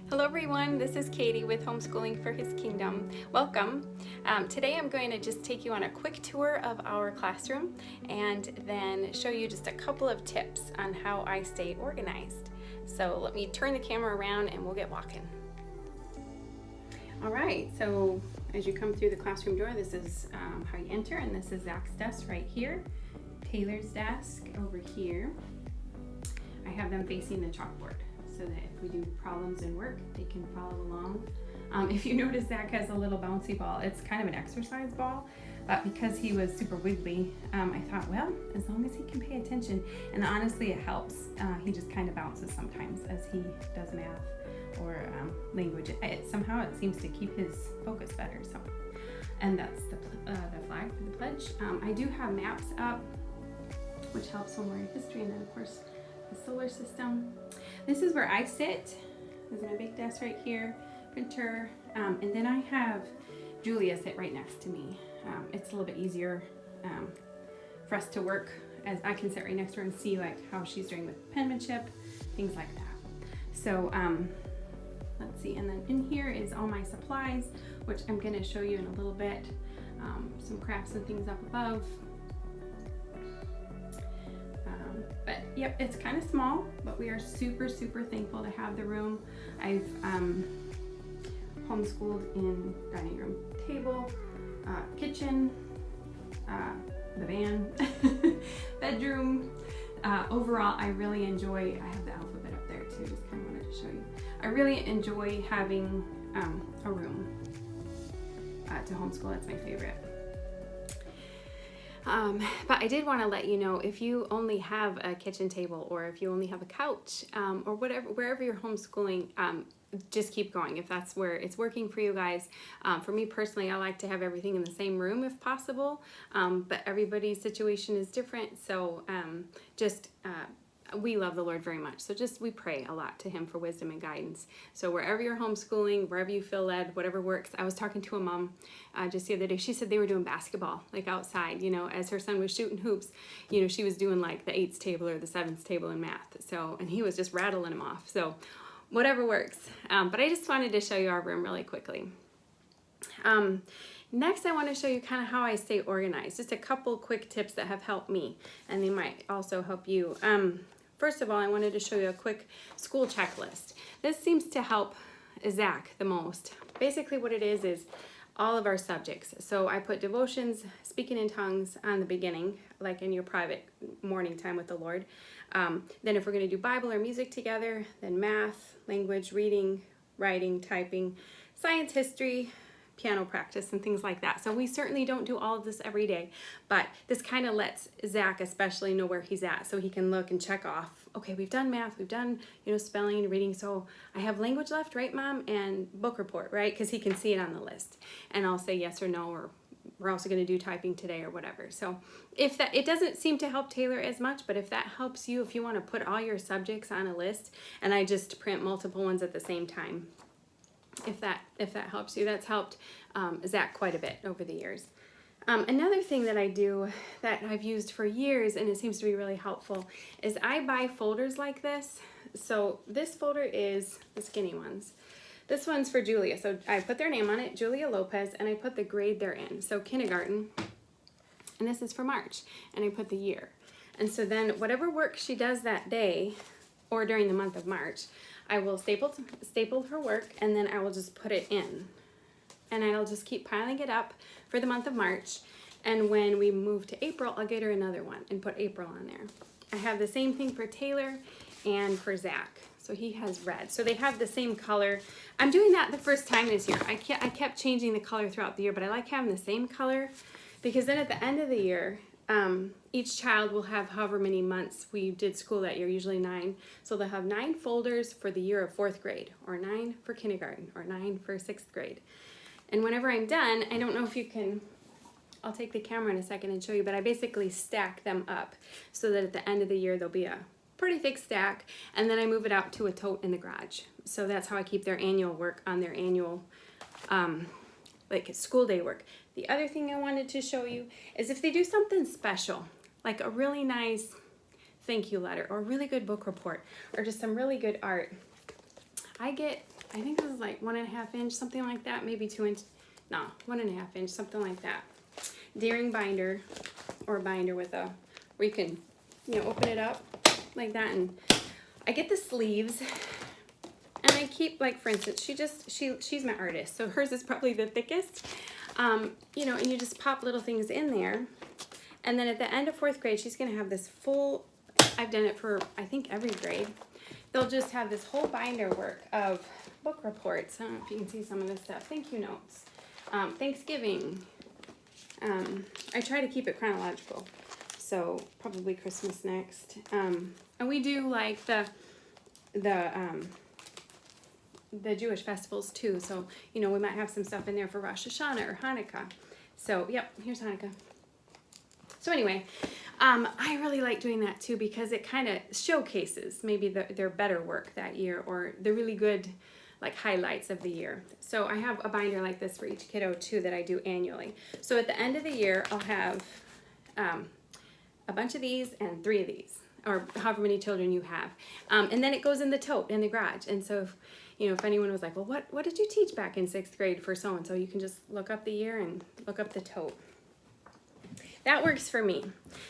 Hello everyone, this is Katie with Homeschooling for His Kingdom. Welcome. Today I'm going to just take you on a quick tour of our classroom and then show you just a couple of tips on how I stay organized. So let me turn the camera around and we'll get walking. All right, so as you come through the classroom door, this is how you enter, and this is Zach's desk right here, Taylor's desk over here. I have them facing the chalkboard, so that if we do problems in work, they can follow along. If you notice, Zach has a little bouncy ball. It's kind of an exercise ball, but because he was super wiggly, I thought, well, as long as he can pay attention, and honestly it helps. He just kind of bounces sometimes as he does math or language. Somehow it seems to keep his focus better. So, and that's the flag for the pledge. I do have maps up, which helps when we're in history, and then of course the solar system. This is where I sit. This is my big desk right here, printer, and then I have Julia sit right next to me. It's a little bit easier for us to work, as I can sit right next to her and see like how she's doing with penmanship, things like that. So let's see, and then in here is all my supplies, which I'm going to show you in a little bit. Some crafts and things up above. But yep, it's kind of small, but we are super thankful to have the room. I've homeschooled in dining room table, kitchen, the van, bedroom. Overall, I really enjoy, I have the alphabet up there too, just kind of wanted to show you. I really enjoy having a room to homeschool. That's my favorite. But I did want to let you know, if you only have a kitchen table, or if you only have a couch, or wherever you're homeschooling, just keep going if that's where it's working for you guys. For me personally, I like to have everything in the same room if possible, but everybody's situation is different. So we love the Lord very much. So we pray a lot to Him for wisdom and guidance. So wherever you're homeschooling, wherever you feel led, whatever works. I was talking to a mom just the other day. She said they were doing basketball, like outside, as her son was shooting hoops, she was doing like the 8s table or the 7s table in math. So, and he was just rattling them off. So whatever works. But I just wanted to show you our room really quickly. Next, I want to show you kind of how I stay organized. Just a couple quick tips that have helped me, and they might also help you. First of all, I wanted to show you a quick school checklist. This seems to help Zach the most. Basically what it is all of our subjects. So I put devotions, speaking in tongues on the beginning, like in your private morning time with the Lord. Then if we're going to do Bible or music together, then math, language, reading, writing, typing, science, history, piano practice, and things like that. So we certainly don't do all of this every day, but this kind of lets Zach especially know where he's at, so he can look and check off, okay, we've done math, we've done, spelling and reading, so I have language left, right, Mom? And book report, right? Because he can see it on the list. And I'll say yes or no, or we're also going to do typing today or whatever. So if that, it doesn't seem to help Taylor as much, but if that helps you, if you want to put all your subjects on a list, and I just print multiple ones at the same time, if that helps you, that's helped Zach quite a bit over the years. Another thing that I do that I've used for years, and it seems to be really helpful, is I buy folders like this. So this folder is the skinny ones. This one's for Julia. So I put their name on it, Julia Lopez, and I put the grade they're in. So kindergarten, and this is for March, and I put the year. And so then whatever work she does that day, or during the month of March, I will staple her work, and then I will just put it in. And I'll just keep piling it up for the month of March. And when we move to April, I'll get her another one and put April on there. I have the same thing for Taylor and for Zach. So he has red. So they have the same color. I'm doing that the first time this year. I kept changing the color throughout the year, but I like having the same color, because then at the end of the year, each child will have however many months we did school that year, usually 9. So they'll have 9 folders for the year of 4th grade, or 9 for kindergarten, or 9 for 6th grade. And whenever I'm done, I don't know if you can, I'll take the camera in a second and show you, but I basically stack them up so that at the end of the year there'll be a pretty thick stack, and then I move it out to a tote in the garage. So that's how I keep their annual work on their annual like school day work. The other thing I wanted to show you is if they do something special, like a really nice thank you letter, or a really good book report, or just some really good art, I get I think this is like 1.5 inch, something like that, maybe 2 inch, no, 1.5 inch, something like that. Daring binder, or binder with a, where you can, you know, open it up like that. And I get the sleeves, and I keep, like, for instance, she's my artist, so hers is probably the thickest. You know, and you just pop little things in there. And then at the end of 4th grade, she's gonna have this full, I've done it for, I think, every grade. They'll just have this whole binder work of book reports. I don't know if you can see some of this stuff. Thank you notes. Thanksgiving. I try to keep it chronological. So probably Christmas next. And we do like the Jewish festivals too. So, you know, we might have some stuff in there for Rosh Hashanah or Hanukkah. So, yep, here's Hanukkah. So anyway, I really like doing that too, because it kind of showcases maybe their better work that year, or the really good, like, highlights of the year. So I have a binder like this for each kiddo too that I do annually. So at the end of the year, I'll have a bunch of these and 3 of these, or however many children you have. And then it goes in the tote in the garage. And so if anyone was like, well, what did you teach back in 6th grade for so-and-so? You can just look up the year and look up the tote. That works for me.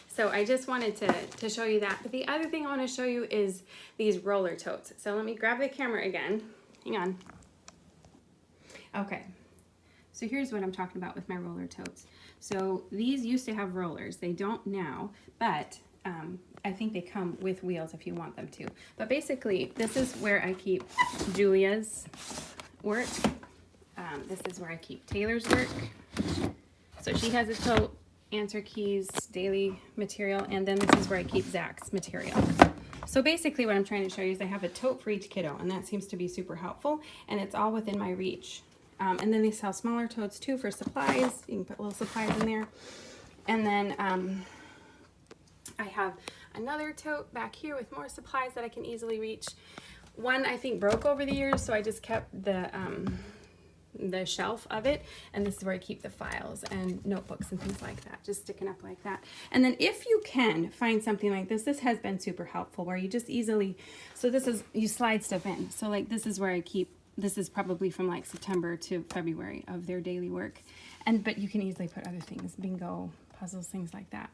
So I just wanted to show you that. But the other thing I want to show you is these roller totes. So let me grab the camera again. Hang on. Okay. So here's what I'm talking about with my roller totes. So these used to have rollers. They don't now, but I think they come with wheels if you want them to. But basically, this is where I keep Julia's work. This is where I keep Taylor's work. So she has a tote, answer keys, daily material, and then this is where I keep Zach's material. So basically what I'm trying to show you is I have a tote for each kiddo, and that seems to be super helpful, and it's all within my reach. And then they sell smaller totes too for supplies. You can put little supplies in there. And then I have another tote back here with more supplies that I can easily reach. One I think broke over the years, so I just kept the shelf of it, and this is where I keep the files and notebooks and things like that, just sticking up like that. And then if you can find something like this has been super helpful, where you just easily, so this is, you slide stuff in. So like this is where I keep, this is probably from like September to February of their daily work. But you can easily put other things, bingo, puzzles, things like that.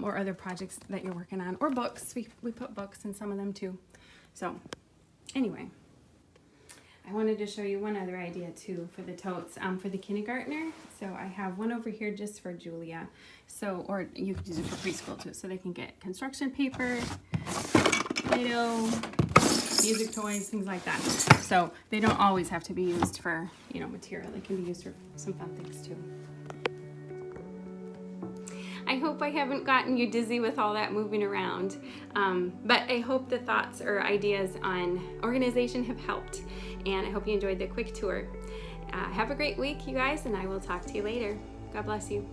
Or other projects that you're working on, or books. We put books in some of them too. So anyway, I wanted to show you one other idea too for the totes for the kindergartner. So I have one over here just for Julia. So, or you could use it for preschool too. So they can get construction paper, Play-Doh, music toys, things like that. So they don't always have to be used for, you know, material. They can be used for some fun things too. I hope I haven't gotten you dizzy with all that moving around, but I hope the thoughts or ideas on organization have helped, and I hope you enjoyed the quick tour. Have a great week, you guys, and I will talk to you later. God bless you.